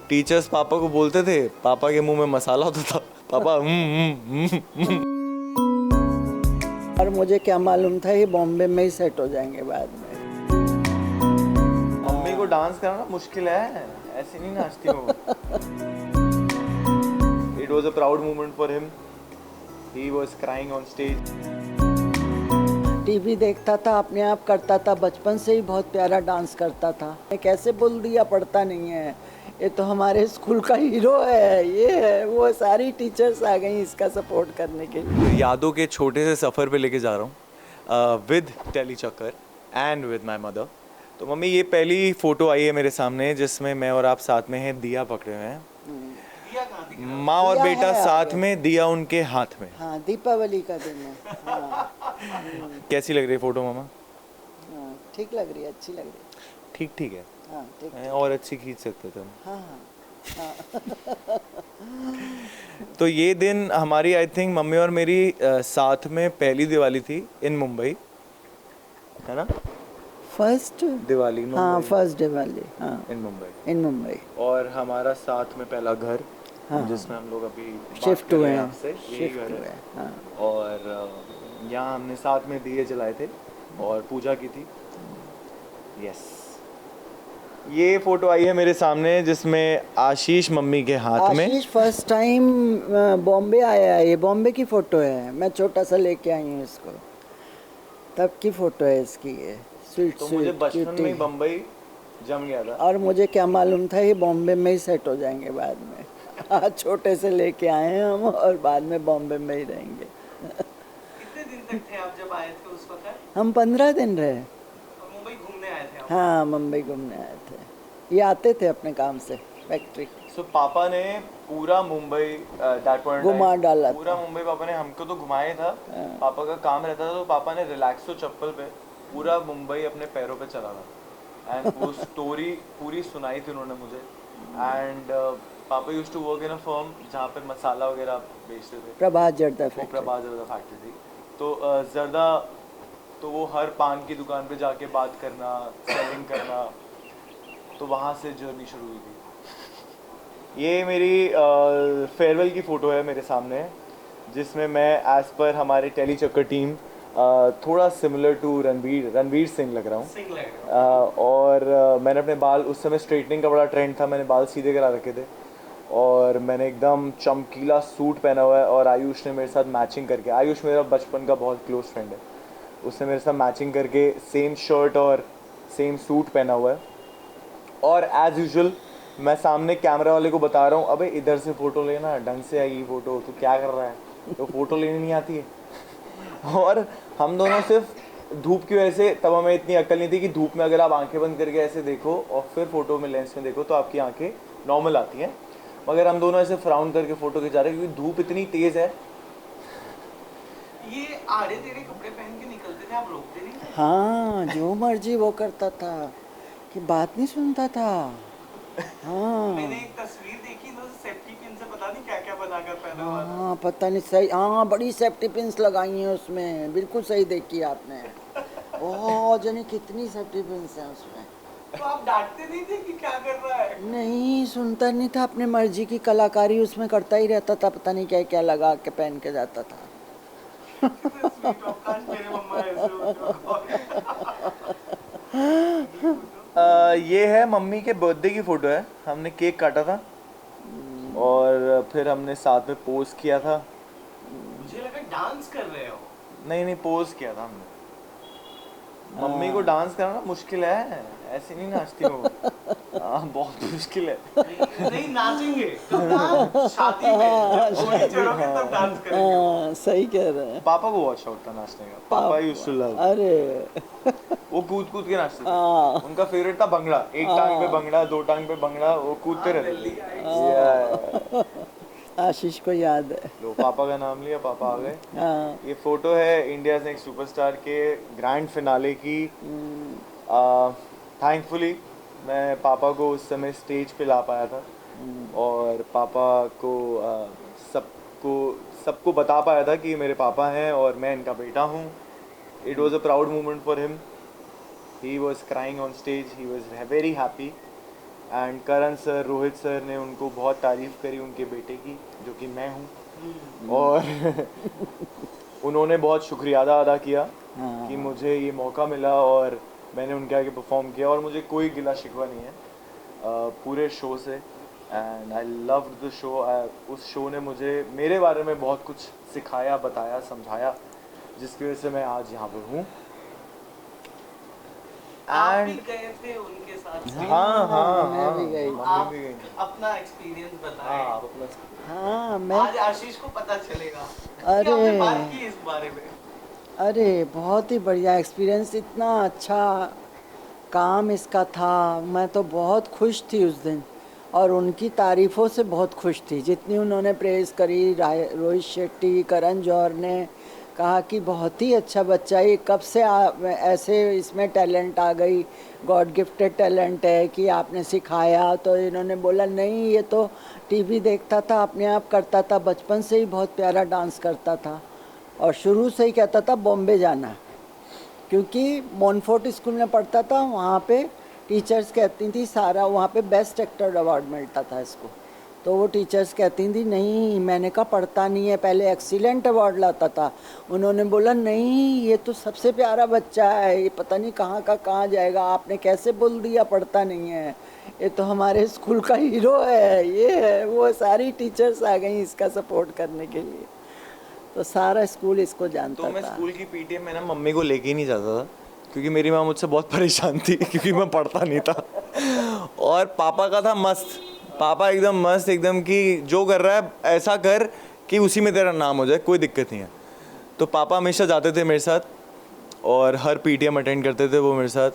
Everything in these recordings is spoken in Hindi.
टीचर्स पापा को बोलते थे, पापा के मुंह में मसाला होता था, पापा और मुझे क्या मालूम था ये बॉम्बे में ही सेट हो जाएंगे बाद में। मम्मी को डांस करना मुश्किल है, ऐसे नहीं नाचती वो। It was a proud moment for him. He was crying on stage. TV देखता था, अपने आप करता था, बचपन से ही बहुत प्यारा डांस करता था। कैसे बोल दिया पढ़ता नहीं है, ये तो हमारे स्कूल का हीरो है, ये है वो, सारी टीचर्स आ गई इसका सपोर्ट करने के लिए। यादों के छोटे से सफ़र पे लेके जा रहा हूँ with tele Chakkar and with my mother. तो मम्मी ये पहली फ़ोटो आई है मेरे सामने जिसमें मैं और आप साथ में हैं, दिया पकड़े हुए हैं। माँ और दिया बेटा है साथ आगे। में, दिया उनके हाथ में। हाँ, दीपावली का दिन है। हाँ, कैसी लग रही है फ़ोटो मामा? हाँ, ठीक लग रही है, अच्छी लग रही है। ठीक ठीक है। हाँ, ठीक। और अच्छी खींच सकते थे हम। हाँ हाँ। तो ये दिन हमारी आई थिंक मम्मी और मेरी साथ में पहली दिवाली थी इन मुंबई, है ना? फर्स्ट दिवाली हाँ, मुंबई, फर्स्ट दिवाली, हाँ, इन मुंबई। इन मुंबई। और हमारा साथ में पहला घर, हाँ, जिसमें हम लोग अभी बात शिफ्ट कर रहे हुए हैं हैं, आपसे, यही शिफ्ट घर हुए है। हैं। हाँ, और यहाँ हमने साथ में दिए जलाए थे और पूजा की थी। यस, ये फोटो आई है मेरे सामने जिसमें आशीष मम्मी के हाथ में। आशीष फर्स्ट टाइम बॉम्बे आया है, ये बॉम्बे की फोटो है, मैं छोटा सा लेके आई हूँ इसको, तब की फोटो है इसकी ये। स्वीट तो मुझे स्वीट बचपन में ही बम्बई जम गया था। और मुझे क्या मालूम था ये बॉम्बे में ही सेट हो जाएंगे बाद में। आज छोटे से लेके आए हैं हम और बाद में बॉम्बे में ही रहेंगे। कितने दिन तक थे आप जब आए थे उस वक्त? हम 15 दिन रहे। और मुंबई घूमने आए थे आप? हाँ, मुंबई घूमने आए थे, ये आते थे अपने काम से फैक्ट्री। सो पापा ने पूरा मुंबई दैट पॉइंट घुमा डाला पूरा था। मुंबई पापा ने हमको तो घुमाया था। पापा का काम रहता था तो पापा ने रिलैक्सो चप्पल पे पूरा मुंबई अपने पैरों पे चला था। एंड वो स्टोरी पूरी सुनाई थी उन्होंने मुझे। एंड पापा used to work in a firm जहाँ पे मसाला वगैरह बेचते थे। प्रभात जर्दा वो फैक्ट्री। प्रभात जर्दा फैक्ट्री थी। तो जर्दा, तो वो हर पान की दुकान पे जाके बात करना, सेलिंग करना, तो वहाँ से जर्नी शुरू हुई थी। ये मेरी फेयरवेल की फ़ोटो है मेरे सामने, जिसमें मैं एज़ पर हमारे टेली चक्कर टीम थोड़ा सिमिलर टू रणवीर सिंह लग रहा हूँ। सिंह लग रहे हो। और मैंने अपने बाल, उस समय स्ट्रेटनिंग का बड़ा ट्रेंड था, मैंने बाल सीधे करा रखे थे और मैंने एकदम चमकीला सूट पहना हुआ है। और आयुष ने मेरे साथ मैचिंग करके, आयुष मेरा बचपन का बहुत क्लोज फ्रेंड है, उसने मेरे साथ मैचिंग करके सेम शर्ट और सेम सूट पहना हुआ है। और एज़ यूजुअल मैं सामने कैमरा वाले को बता रहा हूँ, अबे इधर से फ़ोटो लेना, ढंग से आई फ़ोटो, तू क्या कर रहा है, तो फ़ोटो लेनी नहीं आती है। और हम दोनों सिर्फ धूप की वजह से, तब हमें इतनी अक्ल नहीं थी कि धूप में अगर आप आंखें बंद करके ऐसे देखो और फिर फ़ोटो में लेंस में देखो तो आपकी आंखें नॉर्मल आती हैं, मगर हम दोनों ऐसे फ्राउन करके फ़ोटो खिंचा रहे हैं क्योंकि धूप इतनी तेज़ है। ये आड़े टेढ़े कपड़े पहन के निकलते थे, आप रोकते नहीं थे? हाँ, जो मर्जी वो करता था, कि बात नहीं सुनता था। हाँ मैंने एक तस्वीर देखी तो सेफ्टी पिन से पता नहीं क्या क्या बनाकर पहना हुआ था। हाँ, पता नहीं, सही, हाँ, बड़ी सेफ्टी पिन्स लगाई हैं उसमें, बिल्कुल सही देखी आपने। ओह जाने कितनी सेफ्टी पिन्स हैं उसमें। तो आप डांटते नहीं थे कि क्या कर रहा है? नहीं, सुनता नहीं था, अपने मर्जी की कलाकारी उसमें करता ही रहता था, पता नहीं क्या क्या लगा के पहन के जाता था। स्वीट ऑफ काश मेरे मम्मा ऐसे ये है मम्मी के बर्थडे की फ़ोटो है, हमने केक काटा था और फिर हमने साथ में पोज किया था। मुझे लगा डांस कर रहे हो। नहीं पोज किया था हमने। मम्मी को डांस करना मुश्किल है, ऐसे नहीं नाचती वो। बहुत मुश्किल है। नहीं नाचेंगे तो डांस शादी में जब घोड़ी चढ़ोगे तब डांस करेंगे। हाँ, सही कह रहे हैं। पापा को बहुत शौक था नाचने का, पापा यूज्ड टू लव, अरे वो कूद कूद के नाचते थे। हाँ। उनका फेवरेट था भंगड़ा, एक टांग पे भंगड़ा, दो टांग पे भंगड़ा, वो कूदते रहते थे। आशीष को याद है। लो पापा का नाम लिया, पापा आ गए। हाँ। ये फोटो है इंडिया नेक्स्ट सुपरस्टार के ग्रैंड फिनाले की। थैंकफुली मैं पापा को उस समय स्टेज पे ला पाया था और पापा को सबको बता पाया था कि मेरे पापा हैं और मैं इनका बेटा हूँ। It was a proud moment for him. He was crying on stage, he was very happy and Karan sir, Rohit sir ने उनको बहुत तारीफ़ करी उनके बेटे की, जो कि मैं हूँ। और उन्होंने बहुत शुक्रिया अदा किया कि मुझे ये मौका मिला और मैंने उनके आगे परफॉर्म किया, और मुझे कोई गिला शिकवा नहीं है पूरे शो से। And I love the show. उस शो ने मुझे मेरे बारे में बहुत कुछ सिखाया, बताया, समझाया, जिसकी वजह से मैं आज यहाँ पर हूँ। आप भी गए थे उनके साथ? हाँ, मैं भी गई। आप मम्मी भी गई। अपना एक्सपीरियंस बताएं। हाँ, आप अपना हाँ मैं आज आशीष को पता चलेगा अरे। कि आपने बात की इस बारे में। अरे बहुत ही बढ़िया एक्सपीरियंस, इतना अच्छा काम इसका था। मैं तो बहुत खुश थी उस दिन, और उनकी तारीफ़ों से बहुत खुश थी। जितनी उन्होंने प्रेज़ करी, रोहित शेट्टी, करण जौहर ने कहा कि बहुत ही अच्छा बच्चा, ये कब से ऐसे इसमें टैलेंट आ गई, गॉड गिफ्टेड टैलेंट है कि आपने सिखाया। तो इन्होंने बोला नहीं, ये तो टीवी देखता था, अपने आप करता था, बचपन से ही बहुत प्यारा डांस करता था, और शुरू से ही कहता था बॉम्बे जाना, क्योंकि मोनफोर्ट स्कूल में पढ़ता था। वहाँ पे टीचर्स कहती थी सारा, वहाँ पे बेस्ट एक्टर अवार्ड मिलता था इसको, तो वो टीचर्स कहती थी नहीं, मैंने कहा पढ़ता नहीं है, पहले एक्सीलेंट अवार्ड लाता था। उन्होंने बोला नहीं, ये तो सबसे प्यारा बच्चा है, ये पता नहीं कहाँ का कहाँ जाएगा, आपने कैसे बोल दिया पढ़ता नहीं है, ये तो हमारे स्कूल का हीरो है, ये है वो। सारी टीचर्स आ गई इसका सपोर्ट करने के लिए, तो सारा स्कूल इसको जानता तो मैं था। स्कूल की पीटीएम में ना मम्मी को लेके ही नहीं जाता था, क्योंकि मेरी माँ मुझसे बहुत परेशान थी क्योंकि मैं पढ़ता नहीं था। और पापा का था मस्त, पापा एकदम मस्त, एकदम कि जो कर रहा है ऐसा कर कि उसी में तेरा नाम हो जाए, कोई दिक्कत नहीं है। तो पापा हमेशा जाते थे मेरे साथ, और हर पीटीएम अटेंड करते थे वो मेरे साथ।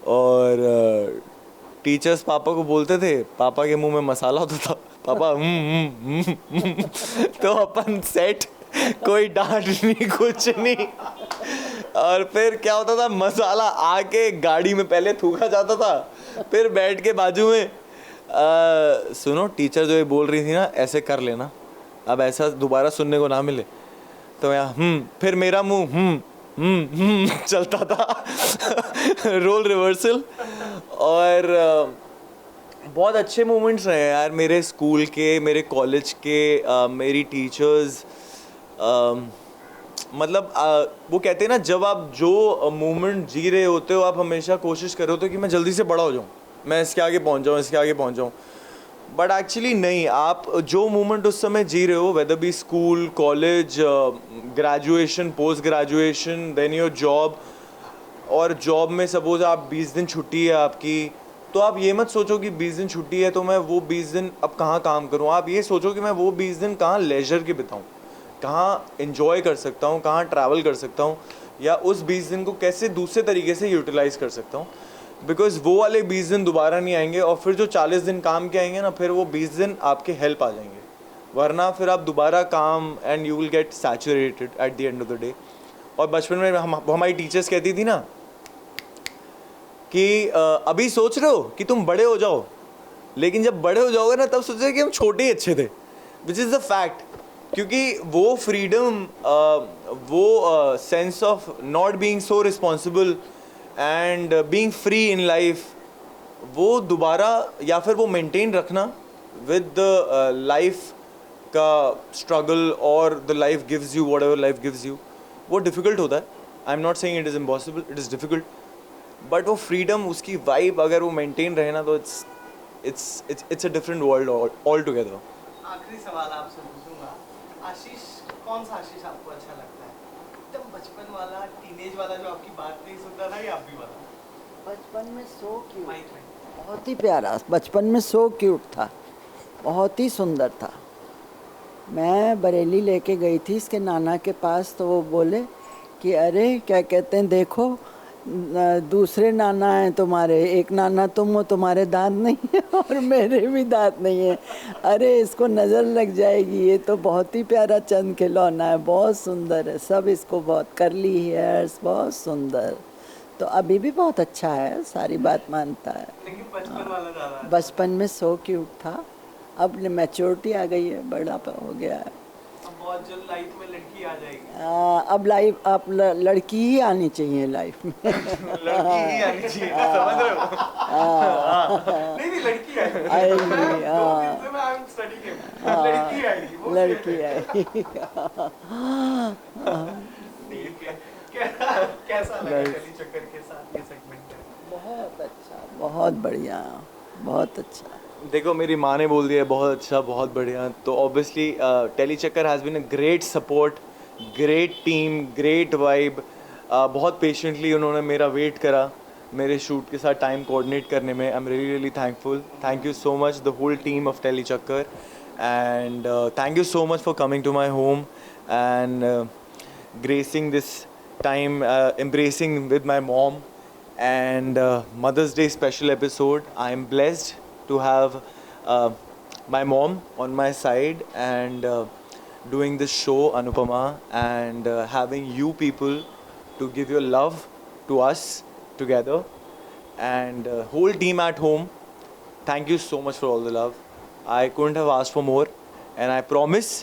और टीचर्स पापा को बोलते थे, पापा के मुंह में मसाला होता था, पापा तो अपन सेट, कोई डांट नहीं, कुछ नहीं। और फिर क्या होता था, मसाला आके गाड़ी में पहले थूका जाता था, फिर बैठ के बाजू में सुनो टीचर जो ये बोल रही थी ना, ऐसे कर लेना, अब ऐसा दोबारा सुनने को ना मिले। तो मैं फिर मेरा मुंह चलता था रोल रिवर्सल। और बहुत अच्छे मोमेंट्स रहे यार मेरे स्कूल के, मेरे कॉलेज के, मेरी टीचर्स। मतलब वो कहते हैं ना, जब आप जो मोमेंट जी रहे होते हो, आप हमेशा कोशिश कर रहे होते हो कि मैं जल्दी से बड़ा हो जाऊँ, मैं इसके आगे पहुँच जाऊँ, इसके आगे पहुँच जाऊँ। बट एक्चुअली नहीं, आप जो मोमेंट उस समय जी रहे हो, whether be school, college, graduation, post graduation, then your job, और जॉब में सपोज आप 20 दिन छुट्टी है आपकी, तो आप ये मत सोचो कि 20 दिन छुट्टी है तो मैं वो 20 दिन अब कहाँ काम करूँ। आप ये सोचो कि मैं वो 20 दिन कहाँ लेजर के बिताऊँ, कहाँ इन्जॉय कर सकता हूँ, कहाँ ट्रैवल कर सकता हूँ, या उस 20 दिन को कैसे दूसरे तरीके से यूटिलाइज़ कर सकता हूँ। बिकॉज वो वाले 20 दिन दोबारा नहीं आएंगे, और फिर जो 40 दिन काम के आएंगे ना, फिर वो 20 दिन आपके हेल्प आ जाएंगे, वरना फिर आप दोबारा काम, and you will get saturated at the end of the day. और बचपन में हमारी टीचर्स कहती थी ना कि अभी सोच रहे हो कि तुम बड़े हो जाओ, लेकिन जब बड़े हो जाओगे ना, तब सोचोगे कि हम छोटे ही अच्छे थे, विच इज़ द फैक्ट। क्योंकि वो फ्रीडम, वो sense of not being so responsible and being free in life, वो दोबारा या फिर वो मेंटेन रखना विद द लाइफ का स्ट्रगल, और the life gives you what ever life gives you, वो डिफ़िकल्ट होता है। I am not saying it is impossible, it is difficult, but वो फ्रीडम, उसकी वाइब अगर वो मेंटेन रहे ना, तो it's a different world all together. आखिरी सवाल आपसे पूछूंगा, आशीष, कौन सा आशीष आपको अच्छा लगता है? एकदम बचपन वाला, टीनेज वाला, जो आपकी बात नहीं सुनता था, या अभी वाला? बचपन में सो क्यूट, माइक में। बहुत ही प्यारा, बचपन में सो क्यूट था, बहुत ही सुंदर था। मैं बरेली लेके गई थी इसके नाना के पास, तो वो बोले कि अरे क्या कहते हैं, देखो दूसरे नाना हैं तुम्हारे, एक नाना तुम हो, तुम्हारे दांत नहीं है और मेरे भी दांत नहीं है, अरे इसको नज़र लग जाएगी, ये तो बहुत ही प्यारा चंद खिलौना है, बहुत सुंदर है, सब इसको बहुत करली हेयर्स, बहुत सुंदर। तो अभी भी बहुत अच्छा है, सारी बात मानता है। लेकिन बचपन वाला ज़्यादा है। बचपन में सो क्यूट था, अब मैच्योरिटी आ गई है, बड़ा हो गया है। अब बहुत जल्द लाइफ में लड़की आ जाएगी। अब लाइफ आप लड़की ही आनी चाहिए लाइफ में। लड़की ही आनी चाहिए, समझ रहे हो? नहीं नहीं, लड़की आएगी। आएगी, दो दिन से मैं आई एम स्टडीइंग हिम। लड़की आएगी, वो लड़की आएगी। कैसा लगा टैली चक्कर के साथ ये सेगमेंट? बहुत अच्छा, बहुत बढ़िया, बहुत अच्छा। देखो मेरी माँ ने बोल दिया है बहुत अच्छा, बहुत बढ़िया, तो obviously Tellychakkar has been a great support, great team, great vibe. बहुत पेशेंटली उन्होंने मेरा वेट करा मेरे शूट के साथ टाइम कोऑर्डिनेट करने में। I am really really thankful. Thank you so much the whole team of Tele Chakkar, and thank you so much for coming to my home and gracing this time, embracing with my mom, and Mother's Day special episode. I am blessed to have my mom on my side and doing this show Anupama, and having you people to give your love to us together, and whole team at home. Thank you so much for all the love. I couldn't have asked for more, and I promise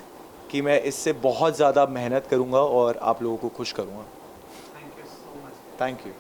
कि मैं इससे बहुत ज़्यादा मेहनत करूँगा और आप लोगों को खुश करूँगा। Thank you so much. Thank you.